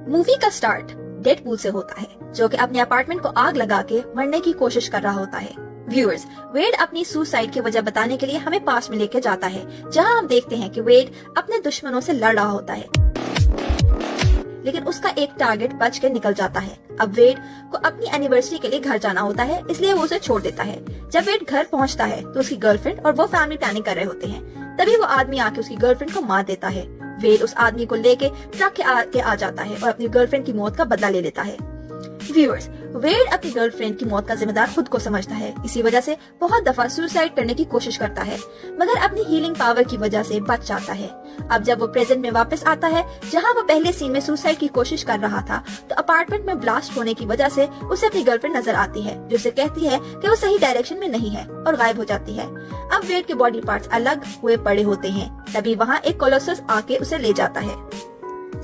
Movie का start Deadpool से होता है, जो कि अपने अपार्टमेंट को आग लगा के मरने की कोशिश कर रहा होता है। व्यूअर्स, वेड अपनी सुसाइड की वजह बताने के लिए हमें पास में लेकर जाता है, जहां हम देखते हैं कि वेड अपने दुश्मनों से लड़ रहा होता है, लेकिन उसका एक टारगेट बच के निकल जाता है। अब वेड को अपनी एनिवर्सरी के लिए घर जाना होता है, इसलिए वो उसे छोड़ देता है। जब वेड घर पहुंचता है तो उसकी गर्लफ्रेंड और वो फैमिली प्लानिंग कर रहे होते हैं। तभी वो आदमी आके उसकी गर्लफ्रेंड को मार देता है। वेड उस आदमी को लेके ट्रक के आगे आ जाता है और अपनी गर्लफ्रेंड की मौत का बदला ले लेता है। व्यूअर्स, वेड अपनी गर्लफ्रेंड की मौत का जिम्मेदार खुद को समझता है, इसी वजह से बहुत दफा सुसाइड करने की कोशिश करता है, मगर अपनी हीलिंग पावर की वजह से बच जाता है। अब जब वो प्रेजेंट में वापस आता है, जहां वो पहले सीन में सुसाइड की कोशिश कर रहा था, तो अपार्टमेंट में ब्लास्ट होने की वजह से उसे अपनी गर्लफ्रेंड नजर आती है, जो उसे कहती है कि वो सही डायरेक्शन में नहीं है और गायब हो जाती है। अब वेड के बॉडी पार्ट्स अलग हुए पड़े होते हैं। तभी वहाँ एक कोलोसस आके उसे ले जाता है।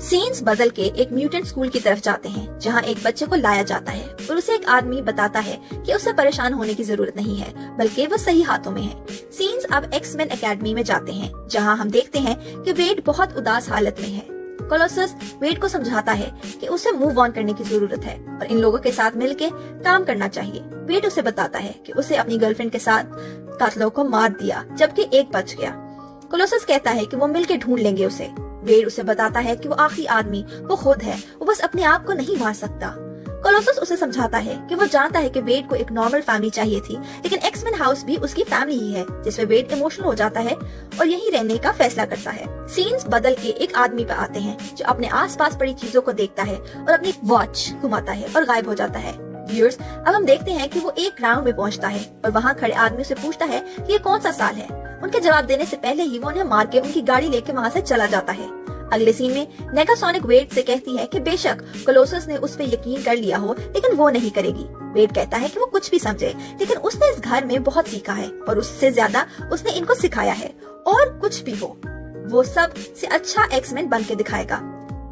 सीन्स बदल के एक म्यूटेंट स्कूल की तरफ जाते हैं, जहां एक बच्चे को लाया जाता है और उसे एक आदमी बताता है कि उसे परेशान होने की जरूरत नहीं है, बल्कि वो सही हाथों में है। सीन्स अब एक्समैन एकेडमी में जाते हैं, जहां हम देखते हैं कि वेड बहुत उदास हालत में है। कोलोसस वेड को समझाता है कि उसे मूव ऑन करने की जरूरत है और इन लोगों के साथ मिलके काम करना चाहिए। वेड उसे बताता है कि उसे अपनी गर्लफ्रेंड के साथ कातलों को मार दिया, जबकि एक बच गया। कोलोसस कहता है कि वो मिलके ढूंढ लेंगे उसे। वेड उसे बताता है कि वो आखिरी आदमी वो खुद है, वो बस अपने आप को नहीं मार सकता। कोलोसस उसे समझाता है कि वो जानता है कि वेड को एक नॉर्मल फैमिली चाहिए थी, लेकिन एक्समैन हाउस भी उसकी फैमिली ही है, जिसमें वेड इमोशनल हो जाता है और यहीं रहने का फैसला करता है। सीन्स बदल के एक आदमी पे आते हैं, जो अपने आसपास पड़ी चीजों को देखता है और अपनी वॉच घुमाता है और गायब हो जाता है। व्यूअर्स, अब हम देखते हैं कि वो एक ग्राउंड में पहुंचता है और वहाँ खड़े आदमी से पूछता है कि ये कौन सा साल है। उनके जवाब देने से पहले ही वो उन्हें मार के उनकी गाड़ी लेके वहाँ से चला जाता है। अगले सीन में नेगासोनिक वेड से कहती है कि बेशक कोलोसस ने उस पे यकीन कर लिया हो, लेकिन वो नहीं करेगी। वेड कहता है कि वो कुछ भी समझे, लेकिन उसने इस घर में बहुत सीखा है और उससे ज्यादा उसने इनको सिखाया है, और कुछ भी हो वो सब से अच्छा एक्समैन बन के दिखाएगा।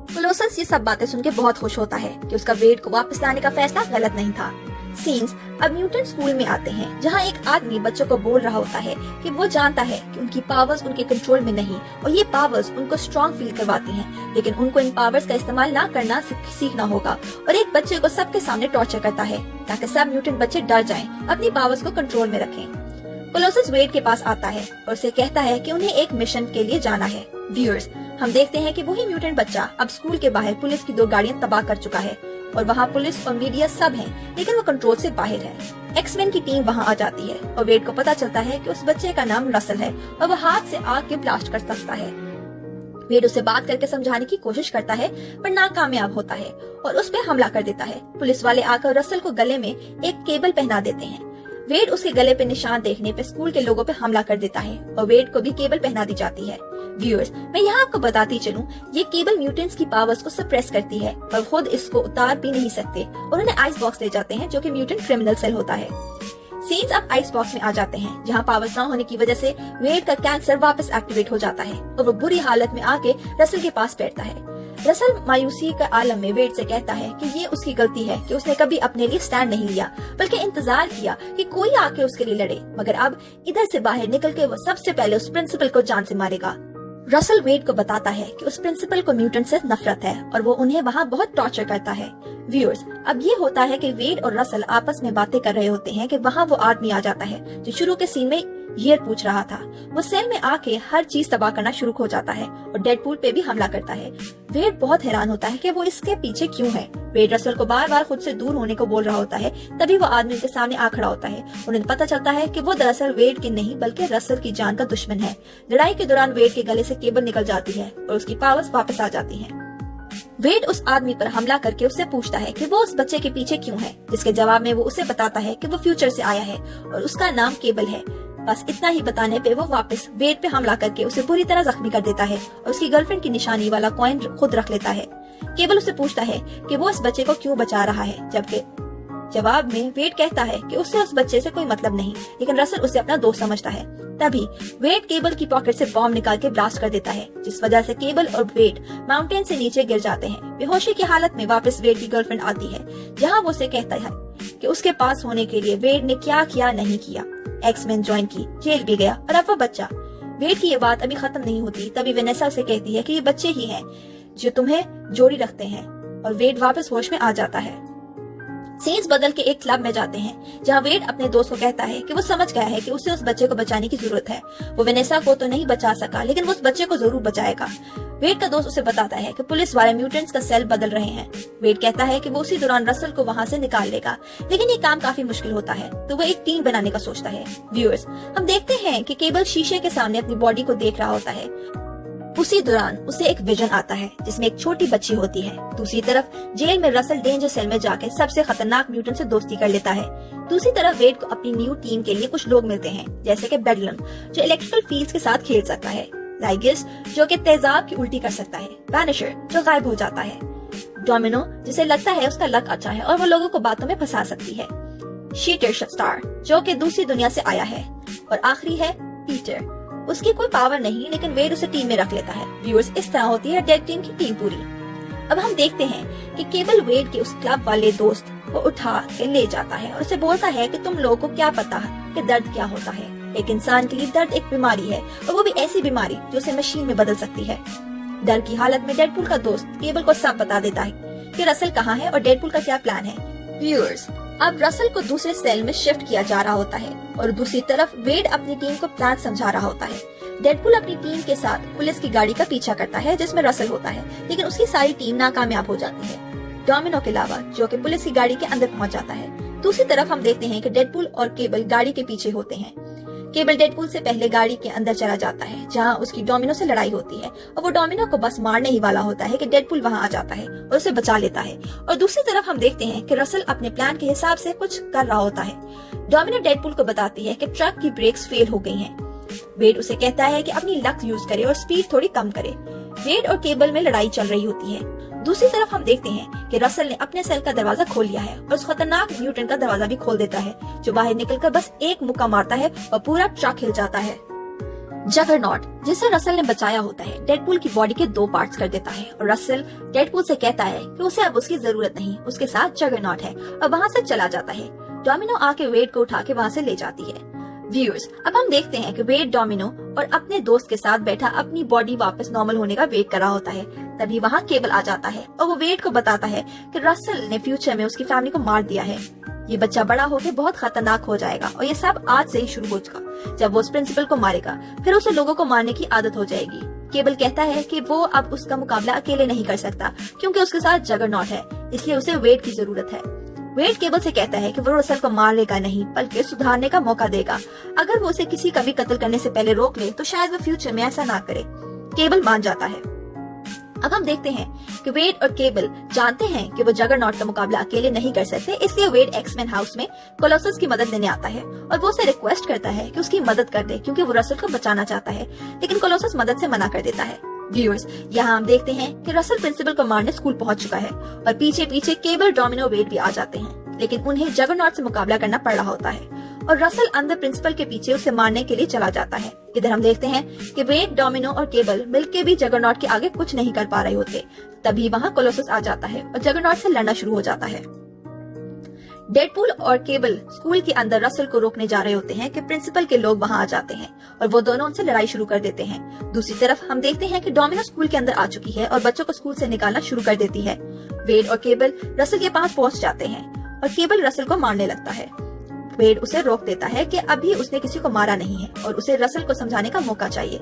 कोलोसस ये सब बातें सुन के बहुत खुश होता है कि उसका वेड को वापस लाने का फैसला गलत नहीं था। सीन्स अब म्यूटेंट स्कूल में आते हैं, जहां एक आदमी बच्चों को बोल रहा होता है कि वो जानता है कि उनकी पावर्स उनके कंट्रोल में नहीं और ये पावर्स उनको स्ट्रॉन्ग फील करवाती हैं, लेकिन उनको इन पावर्स का इस्तेमाल ना करना सीखना होगा। और एक बच्चे को सबके सामने टॉर्चर करता है ताकि सब म्यूटेंट बच्चे डर जाएं, अपनी पावर्स को कंट्रोल में रखें। कोलोसस वेड के पास आता है और उसे कहता है कि उन्हें एक मिशन के लिए जाना है। व्यूअर्स, हम देखते हैं कि वही म्यूटेंट बच्चा अब स्कूल के बाहर पुलिस की 2 गाड़ियां तबाह कर चुका है और वहाँ पुलिस और मीडिया सब हैं, लेकिन वो कंट्रोल से बाहर है। एक्समैन की टीम वहाँ आ जाती है और वेड को पता चलता है कि उस बच्चे का नाम रसल है और वो हाथ से आग के ब्लास्ट कर सकता है। वेड उसे बात करके समझाने की कोशिश करता है, पर नाकामयाब होता है और उस पर हमला कर देता है। पुलिस वाले आकर रसल को गले में एक केबल पहना देते हैं। वेड उसके गले पे निशान देखने पे स्कूल के लोगों पे हमला कर देता है और वेड को भी केबल पहना दी जाती है। व्यूअर्स, मैं यहाँ आपको बताती चलूं, ये केबल म्यूटेंट्स की पावर्स को सप्रेस करती है और खुद इसको उतार भी नहीं सकते और उन्हें आइस बॉक्स ले जाते हैं, जो कि म्यूटेंट क्रिमिनल सेल होता है। सीन्स अब आइस बॉक्स में आ जाते हैं, जहाँ पावर्स ना होने की वजह से वेड का कैंसर वापस एक्टिवेट हो जाता है और वो बुरी हालत में आके रसल के पास बैठता है। रसल मायूसी का आलम में वेड से कहता है कि ये उसकी गलती है कि उसने कभी अपने लिए स्टैंड नहीं लिया, बल्कि इंतजार किया कि कोई आके उसके लिए लड़े, मगर अब इधर से बाहर निकल के वो सबसे पहले उस प्रिंसिपल को जान से मारेगा। रसल वेड को बताता है कि उस प्रिंसिपल को म्यूटेंट से नफरत है और वो उन्हें वहाँ बहुत टॉर्चर करता है। व्यूअर्स, अब ये होता है कि वेड और रसल आपस में बातें कर रहे होते हैं कि वहाँ वो आदमी आ जाता है जो शुरू के सीन में ईयर पूछ रहा था। वो सेल में आके हर चीज तबाह करना शुरू हो जाता है और डेडपूल पे भी हमला करता है। वेड बहुत हैरान होता है कि वो इसके पीछे क्यों है। वेड रसल को बार बार खुद से दूर होने को बोल रहा होता है, तभी वो आदमी उनके सामने आ खड़ा होता है। उन्हें पता चलता है कि वो दरअसल वेड की नहीं बल्कि रसल की जान का दुश्मन है। लड़ाई के दौरान वेड के गले से केबल निकल जाती है और उसकी पावर्स वापस आ जाती है। वेड उस आदमी पर हमला करके उससे पूछता है कि वो उस बच्चे के पीछे क्यों है, जिसके जवाब में वो उसे बताता है कि वो फ्यूचर से आया है और उसका नाम केबल है। बस इतना ही बताने पे वो वापस वेड पे हमला करके उसे बुरी तरह जख्मी कर देता है और उसकी गर्लफ्रेंड की निशानी वाला कॉइन खुद रख लेता है। केबल उसे पूछता है कि वो इस बच्चे को क्यों बचा रहा है, जबकि जवाब में वेड कहता है कि उससे उस बच्चे से कोई मतलब नहीं, लेकिन रसल उसे अपना दोस्त समझता है। तभी वेड केबल की पॉकेट से बॉम्ब निकाल के ब्लास्ट कर देता है, जिस वजह से केबल और वेड माउंटेन से नीचे गिर जाते हैं। बेहोशी की हालत में वापस वेड की गर्लफ्रेंड आती है, जहां वो उसे कहता है कि उसके पास होने के लिए वेड ने क्या किया नहीं किया। एक्समैन ज्वाइन की, जेल भी गया और अब वो बच्चा। वेड की ये बात अभी खत्म नहीं होती, तभी वेनेसा उसे कहती है कि ये बच्चे ही हैं जो तुम्हें जोड़ी रखते हैं और वेड वापस होश में आ जाता है। सीन्स बदल के एक क्लब में जाते हैं जहां वेड अपने दोस्त को कहता है कि वो समझ गया है कि उसे उस बच्चे को बचाने की जरूरत है। वो वेनेसा को तो नहीं बचा सका, लेकिन वो उस बच्चे को जरूर बचाएगा। वेड का दोस्त उसे बताता है कि पुलिस वाले म्यूटेंट्स का सेल बदल रहे हैं। वेड कहता है कि वो उसी दौरान रसल को वहां से निकाल लेगा, लेकिन ये काम काफी मुश्किल होता है, तो वो एक टीम बनाने का सोचता है। व्यूअर्स, हम देखते हैं कि केबल शीशे के सामने अपनी बॉडी को देख रहा होता है। उसी दौरान उसे एक विजन आता है जिसमें एक छोटी बच्ची होती है। दूसरी तरफ जेल में रसल डेंजर सेल में जाकर सबसे खतरनाक म्यूटेंट से दोस्ती कर लेता है। दूसरी तरफ वेड को अपनी न्यू टीम के लिए कुछ लोग मिलते हैं, जैसे कि बेडलम जो इलेक्ट्रिकल फील्ड्स के साथ खेल सकता है, लाइगिस जो कि तेजाब की उल्टी कर सकता है, वैनिशर जो गायब हो जाता है, डोमिनो जिसे लगता है उसका लक अच्छा है और वो लोगों को बातों में फंसा सकती है, शीटर स्टार जो कि दूसरी दुनिया से आया है, और आखिरी है पीटर। उसकी कोई पावर नहीं, लेकिन वेड उसे टीम में रख लेता है। व्यूअर्स, इस तरह होती है डेड टीम की टीम पूरी। अब हम देखते हैं कि केबल वेड के उस क्लब वाले दोस्त को उठा के ले जाता है और उसे बोलता है कि तुम लोगों को क्या पता है कि दर्द क्या होता है। एक इंसान के लिए दर्द एक बीमारी है, और वो भी ऐसी बीमारी जो उसे मशीन में बदल सकती है। डर की हालत में डेडपूल का दोस्त केबल को सब बता देता है कि रसल कहाँ है और डेडपूल का क्या प्लान है। व्यूअर्स, अब रसल को दूसरे सेल में शिफ्ट किया जा रहा होता है और दूसरी तरफ वेड अपनी टीम को प्लान समझा रहा होता है। डेडपूल अपनी टीम के साथ पुलिस की गाड़ी का पीछा करता है जिसमें रसल होता है, लेकिन उसकी सारी टीम नाकामयाब हो जाती है, डोमिनो के अलावा जो कि पुलिस की गाड़ी के अंदर पहुंच जाता है। दूसरी तरफ हम देखते हैं कि डेडपूल और केबल गाड़ी के पीछे होते हैं। केबल डेडपूल से पहले गाड़ी के अंदर चला जाता है जहां उसकी डोमिनो से लड़ाई होती है, और वो डोमिनो को बस मारने ही वाला होता है कि डेडपूल वहां आ जाता है और उसे बचा लेता है। और दूसरी तरफ हम देखते हैं कि रसल अपने प्लान के हिसाब से कुछ कर रहा होता है। डोमिनो डेडपूल को बताती है कि ट्रक की ब्रेक्स फेल हो गई हैं। वेड उसे कहता है कि अपनी लक यूज करे और स्पीड थोड़ी कम करे। वेड और केबल में लड़ाई चल रही होती है। दूसरी तरफ हम देखते हैं कि रसल ने अपने सेल का दरवाजा खोल लिया है और उस खतरनाक म्यूटेंट का दरवाजा भी खोल देता है, जो बाहर निकलकर बस एक मुक्का मारता है और पूरा ट्रक हिल जाता है। जगरनॉट जिसे रसल ने बचाया होता है डेडपूल की बॉडी के 2 पार्ट्स कर देता है, और रसल डेडपूल से कहता है कि उसे अब उसकी जरूरत नहीं, उसके साथ जगरनॉट है, और वहाँ से चला जाता है। डोमिनो आके वेड को उठा के वहाँ से ले जाती है। व्यूअर्स, अब हम देखते हैं कि वेड डोमिनो और अपने दोस्त के साथ बैठा अपनी बॉडी वापस नॉर्मल होने का वेट कर रहा होता है। तभी वहाँ केबल आ जाता है और वो वेड को बताता है कि रसल ने फ्यूचर में उसकी फैमिली को मार दिया है। ये बच्चा बड़ा होकर बहुत खतरनाक हो जाएगा और ये सब आज से ही शुरू होगा। जब वो उस प्रिंसिपल को मारेगा फिर उसे लोगों को मारने की आदत हो जाएगी। केबल कहता है कि वो अब उसका मुकाबला अकेले नहीं कर सकता क्योंकि उसके साथ जगरनॉट है, इसलिए उसे वेड की जरूरत है। वेड केबल से कहता है कि वो रसल को मारने नहीं बल्कि सुधारने का मौका देगा। अगर वो उसे किसी का भी कत्ल करने से पहले रोक ले तो शायद वो फ्यूचर में ऐसा ना करे। केबल मान जाता है। अब हम देखते हैं कि वेड और केबल जानते हैं कि वो जगरनॉट का मुकाबला अकेले नहीं कर सकते, इसलिए वेड एक्समैन हाउस में कोलोसस की मदद लेने आता है और वो उसे रिक्वेस्ट करता है कि उसकी मदद कर दे क्योंकि वो रसल को बचाना चाहता है, लेकिन कोलोसस मदद से मना कर देता है। व्यूअर्स, यहाँ हम देखते हैं कि रसल प्रिंसिपल को मारने स्कूल पहुंच चुका है और पीछे पीछे केबल, डोमिनो, वेड भी आ जाते हैं, लेकिन उन्हें जगरनॉट से मुकाबला करना पड़ रहा होता है और रसल अंदर प्रिंसिपल के पीछे उसे मारने के लिए चला जाता है। इधर हम देखते हैं कि वेड, डोमिनो और केबल मिलके भी जगरनॉट के आगे कुछ नहीं कर पा रहे होते। तभी वहाँ कोलोसस आ जाता है और जगरनॉट से लड़ना शुरू हो जाता है। डेडपूल और केबल स्कूल के अंदर रसल को रोकने जा रहे होते हैं कि प्रिंसिपल के लोग वहां आ जाते हैं और वो दोनों उनसे लड़ाई शुरू कर देते हैं। दूसरी तरफ हम देखते हैं कि डोमिनो स्कूल के अंदर आ चुकी है और बच्चों को स्कूल से निकालना शुरू कर देती है। वेड और केबल रसल के पास पहुंच जाते हैं और केबल रसल को मारने लगता है। वेड उसे रोक देता है कि अभी उसने किसी को मारा नहीं है और उसे रसल को समझाने का मौका चाहिए।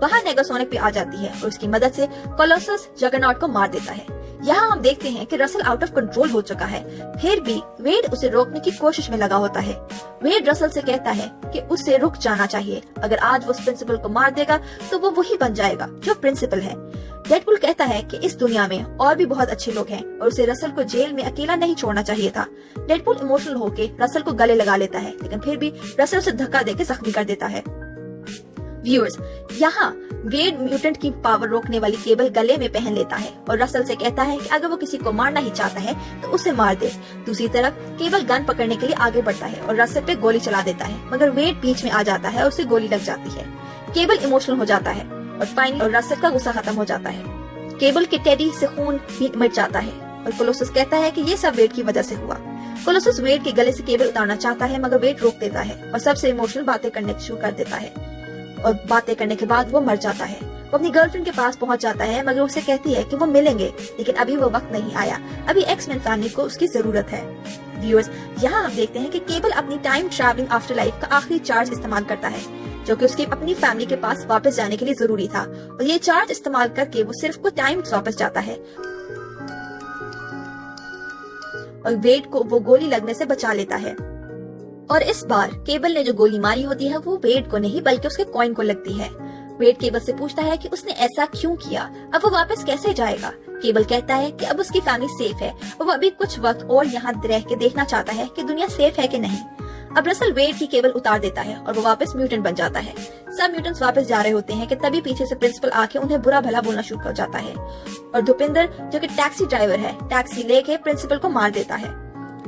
वहाँ नेगासोनिक भी आ जाती है और उसकी मदद से कोलोसस जगरनॉट को मार देता है। यहाँ हम देखते हैं कि रसल आउट ऑफ कंट्रोल हो चुका है, फिर भी वेड उसे रोकने की कोशिश में लगा होता है। वेड रसल से कहता है कि उसे रुक जाना चाहिए, अगर आज वो उस प्रिंसिपल को मार देगा तो वो वही बन जाएगा जो प्रिंसिपल है। डेडपूल कहता है कि इस दुनिया में और भी बहुत अच्छे लोग हैं और उसे रसल को जेल में अकेला नहीं छोड़ना चाहिए था। डेडपूल इमोशनल होकर रसल को गले लगा लेता है, लेकिन फिर भी रसल उसे धक्का देकर जख्मी कर देता है। व्यूअर्स, यहाँ वेड म्यूटेंट की पावर रोकने वाली केबल गले में पहन लेता है और रसल से कहता है कि अगर वो किसी को मारना ही चाहता है तो उसे मार दे। दूसरी तरफ केबल गन पकड़ने के लिए आगे बढ़ता है और रसल पे गोली चला देता है, मगर वेड बीच में आ जाता है और उसे गोली लग जाती है। केबल इमोशनल हो जाता है और फाइनली रसल का गुस्सा खत्म हो जाता है। केबल के टेडी से खून भी मिट जाता है और कोलोसस कहता है कि ये सब वेड की वजह से हुआ। कोलोसस वेड के गले से केबल उतारना चाहता है, मगर वेड रोक देता है और सबसे इमोशनल बातें करने शुरू कर देता है और बातें करने के बाद वो मर जाता है। वो अपनी गर्लफ्रेंड के पास पहुंच जाता है, मगर उसे कहती है कि वो मिलेंगे, लेकिन अभी वो वक्त नहीं आया, अभी एक्स-मैन फैमिली को उसकी जरूरत है। व्यूअर्स, यहाँ हम देखते हैं कि केबल अपनी टाइम ट्रैवलिंग आफ्टर लाइफ का आखिरी चार्ज इस्तेमाल करता है, जो कि उसकी अपनी फैमिली के पास वापस जाने के लिए जरूरी था, और ये चार्ज इस्तेमाल करके वो सिर्फ कुछ टाइम वापस जाता है और वेड को वो गोली लगने से बचा लेता है। और इस बार केबल ने जो गोली मारी होती है वो वेड को नहीं बल्कि उसके कॉइन को लगती है। वेड केबल से पूछता है कि उसने ऐसा क्यों किया, अब वो वापस कैसे जाएगा। केबल कहता है कि अब उसकी फैमिली सेफ है और वो अभी कुछ वक्त और यहाँ रह के देखना चाहता है कि दुनिया सेफ है कि नहीं। अब रसल वेड की केबल उतार देता है और वो वापस म्यूटेंट बन जाता है। सब म्यूटेंट्स वापस जा रहे होते हैं कि तभी पीछे से प्रिंसिपल आके उन्हें बुरा भला बोलना शुरू कर जाता है और भूपिंदर, जो कि टैक्सी ड्राइवर है, टैक्सी लेके प्रिंसिपल को मार देता है।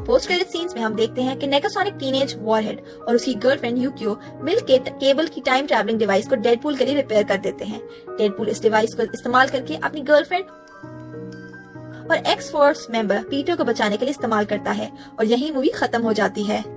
पोस्ट क्रेडिट सीन्स में हम देखते हैं कि नेगासोनिक टीनेज वॉरहेड और उसकी गर्लफ्रेंड यूकियो मिलकर केबल की टाइम ट्रैवलिंग डिवाइस को डेडपूल के लिए रिपेयर कर देते हैं। डेडपूल इस डिवाइस को इस्तेमाल करके अपनी गर्लफ्रेंड और एक्स फोर्स मेंबर पीटर को बचाने के लिए इस्तेमाल करता है और यही मूवी खत्म हो जाती है।